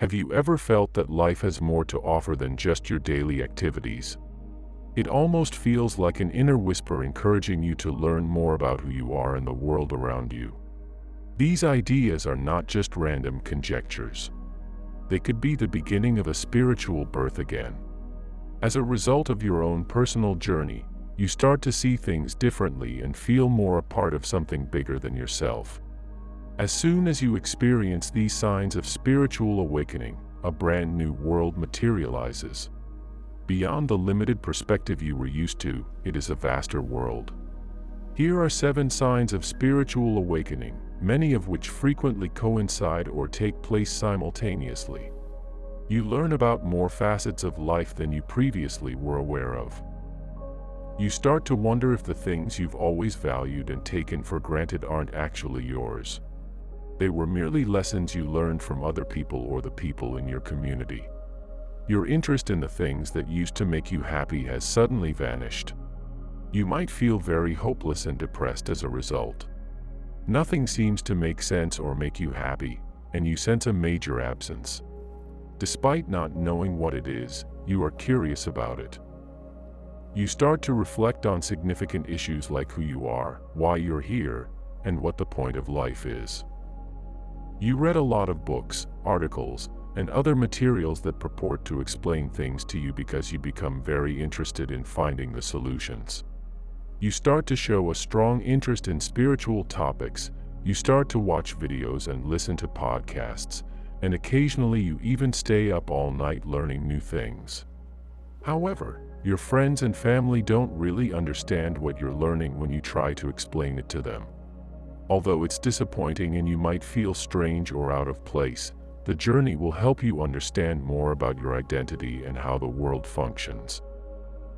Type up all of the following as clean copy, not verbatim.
Have you ever felt that life has more to offer than just your daily activities? It almost feels like an inner whisper encouraging you to learn more about who you are and the world around you. These ideas are not just random conjectures. They could be the beginning of a spiritual birth again. As a result of your own personal journey, you start to see things differently and feel more a part of something bigger than yourself. As soon as you experience these signs of spiritual awakening, a brand new world materializes. Beyond the limited perspective you were used to, it is a vaster world. Here are 7 signs of spiritual awakening, many of which frequently coincide or take place simultaneously. You learn about more facets of life than you previously were aware of. You start to wonder if the things you've always valued and taken for granted aren't actually yours. They were merely lessons you learned from other people or the people in your community. Your interest in the things that used to make you happy has suddenly vanished. You might feel very hopeless and depressed as a result. Nothing seems to make sense or make you happy, and you sense a major absence. Despite not knowing what it is, you are curious about it. You start to reflect on significant issues like who you are, why you're here, and what the point of life is. You read a lot of books, articles, and other materials that purport to explain things to you because you become very interested in finding the solutions. You start to show a strong interest in spiritual topics, you start to watch videos and listen to podcasts, and occasionally you even stay up all night learning new things. However, your friends and family don't really understand what you're learning when you try to explain it to them. Although it's disappointing and you might feel strange or out of place, the journey will help you understand more about your identity and how the world functions.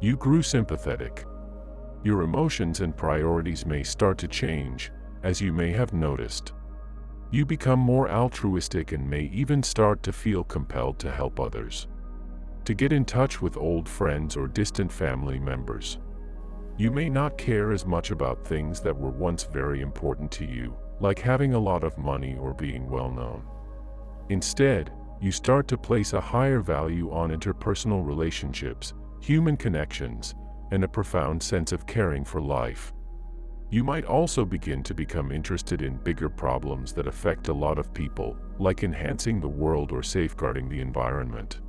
You grew sympathetic. Your emotions and priorities may start to change, as you may have noticed. You become more altruistic and may even start to feel compelled to help others. To get in touch with old friends or distant family members. You may not care as much about things that were once very important to you, like having a lot of money or being well known. Instead, you start to place a higher value on interpersonal relationships, human connections, and a profound sense of caring for life. You might also begin to become interested in bigger problems that affect a lot of people, like enhancing the world or safeguarding the environment.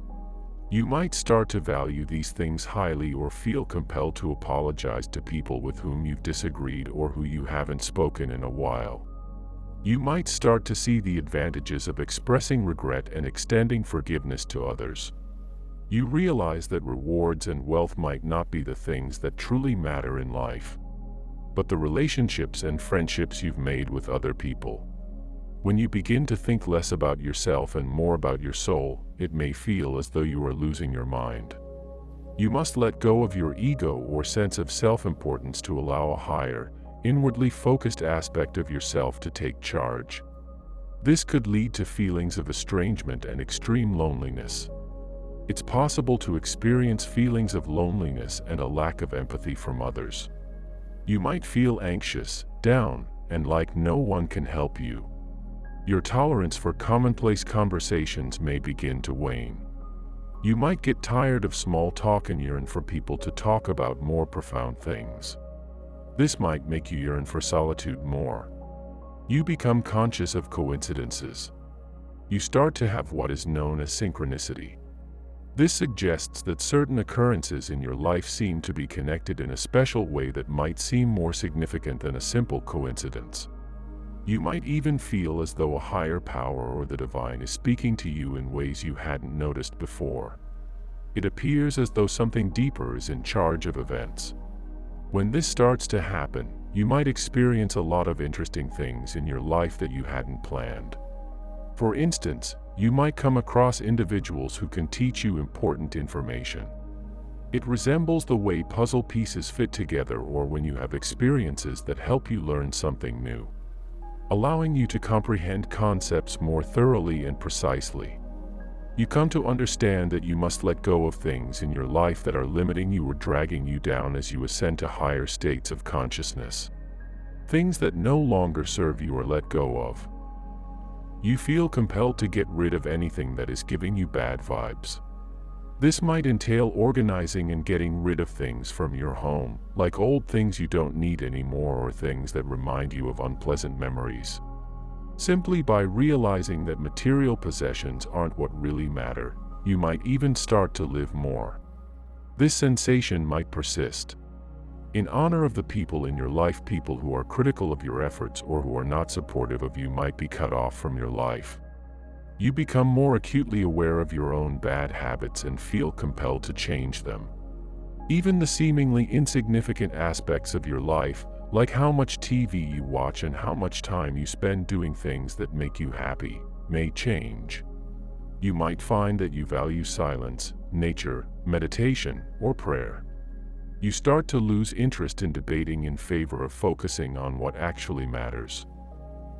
You might start to value these things highly or feel compelled to apologize to people with whom you've disagreed or who you haven't spoken in a while. You might start to see the advantages of expressing regret and extending forgiveness to others. You realize that rewards and wealth might not be the things that truly matter in life, but the relationships and friendships you've made with other people. When you begin to think less about yourself and more about your soul, it may feel as though you are losing your mind. You must let go of your ego or sense of self-importance to allow a higher, inwardly focused aspect of yourself to take charge. This could lead to feelings of estrangement and extreme loneliness. It's possible to experience feelings of loneliness and a lack of empathy from others. You might feel anxious, down, and like no one can help you. Your tolerance for commonplace conversations may begin to wane. You might get tired of small talk and yearn for people to talk about more profound things. This might make you yearn for solitude more. You become conscious of coincidences. You start to have what is known as synchronicity. This suggests that certain occurrences in your life seem to be connected in a special way that might seem more significant than a simple coincidence. You might even feel as though a higher power or the divine is speaking to you in ways you hadn't noticed before. It appears as though something deeper is in charge of events. When this starts to happen, you might experience a lot of interesting things in your life that you hadn't planned. For instance, you might come across individuals who can teach you important information. It resembles the way puzzle pieces fit together or when you have experiences that help you learn something new, allowing you to comprehend concepts more thoroughly and precisely. You come to understand that you must let go of things in your life that are limiting you or dragging you down as you ascend to higher states of consciousness. Things that no longer serve you or let go of. You feel compelled to get rid of anything that is giving you bad vibes. This might entail organizing and getting rid of things from your home, like old things you don't need anymore or things that remind you of unpleasant memories. Simply by realizing that material possessions aren't what really matter, you might even start to live more. This sensation might persist. In honor of the people in your life, people who are critical of your efforts or who are not supportive of you might be cut off from your life. You become more acutely aware of your own bad habits and feel compelled to change them. Even the seemingly insignificant aspects of your life, like how much TV you watch and how much time you spend doing things that make you happy, may change. You might find that you value silence, nature, meditation, or prayer. You start to lose interest in debating in favor of focusing on what actually matters.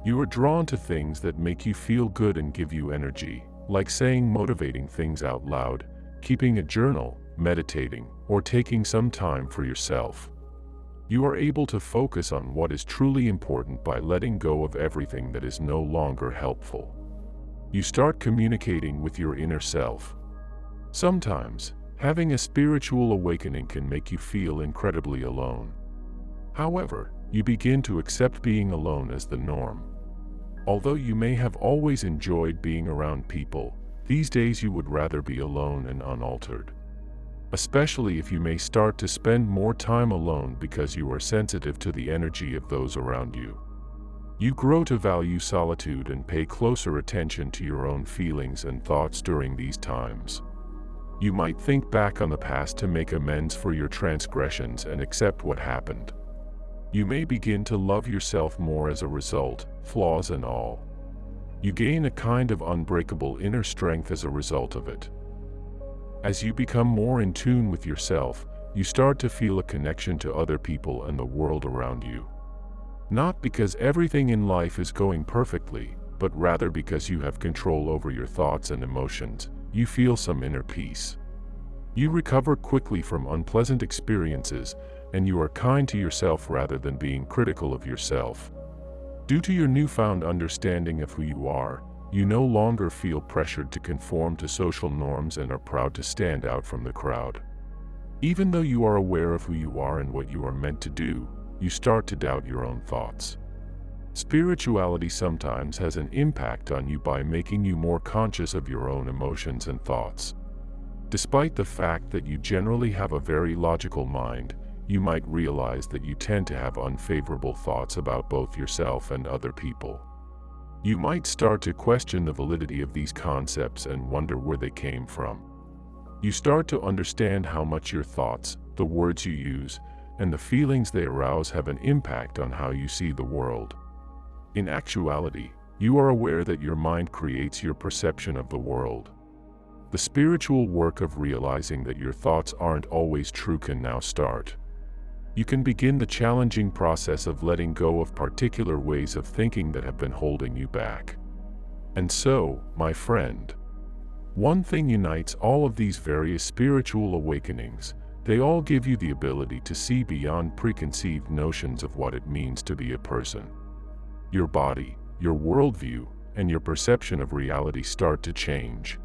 You are drawn to things that make you feel good and give you energy, like saying motivating things out loud, keeping a journal, meditating, or taking some time for yourself. You are able to focus on what is truly important by letting go of everything that is no longer helpful. You start communicating with your inner self. Sometimes, having a spiritual awakening can make you feel incredibly alone. However, you begin to accept being alone as the norm. Although you may have always enjoyed being around people, these days you would rather be alone and unaltered. Especially if you may start to spend more time alone because you are sensitive to the energy of those around you. You grow to value solitude and pay closer attention to your own feelings and thoughts during these times. You might think back on the past to make amends for your transgressions and accept what happened. You may begin to love yourself more as a result, flaws and all. You gain a kind of unbreakable inner strength as a result of it. As you become more in tune with yourself, you start to feel a connection to other people and the world around you. Not because everything in life is going perfectly, but rather because you have control over your thoughts and emotions, you feel some inner peace. You recover quickly from unpleasant experiences, and you are kind to yourself rather than being critical of yourself. Due to your newfound understanding of who you are, you no longer feel pressured to conform to social norms and are proud to stand out from the crowd. Even though you are aware of who you are and what you are meant to do, you start to doubt your own thoughts. Spirituality sometimes has an impact on you by making you more conscious of your own emotions and thoughts. Despite the fact that you generally have a very logical mind, you might realize that you tend to have unfavorable thoughts about both yourself and other people. You might start to question the validity of these concepts and wonder where they came from. You start to understand how much your thoughts, the words you use, and the feelings they arouse have an impact on how you see the world. In actuality, you are aware that your mind creates your perception of the world. The spiritual work of realizing that your thoughts aren't always true can now start. You can begin the challenging process of letting go of particular ways of thinking that have been holding you back. And so, my friend, one thing unites all of these various spiritual awakenings: they all give you the ability to see beyond preconceived notions of what it means to be a person. Your body, your worldview, and your perception of reality start to change.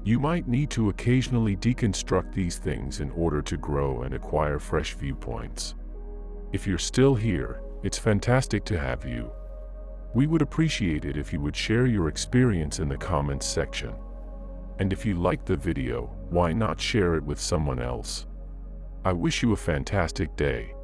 You might need to occasionally deconstruct these things in order to grow and acquire fresh viewpoints. If you're still here, it's fantastic to have you. We would appreciate it if you would share your experience in the comments section. And if you liked the video, why not share it with someone else? I wish you a fantastic day.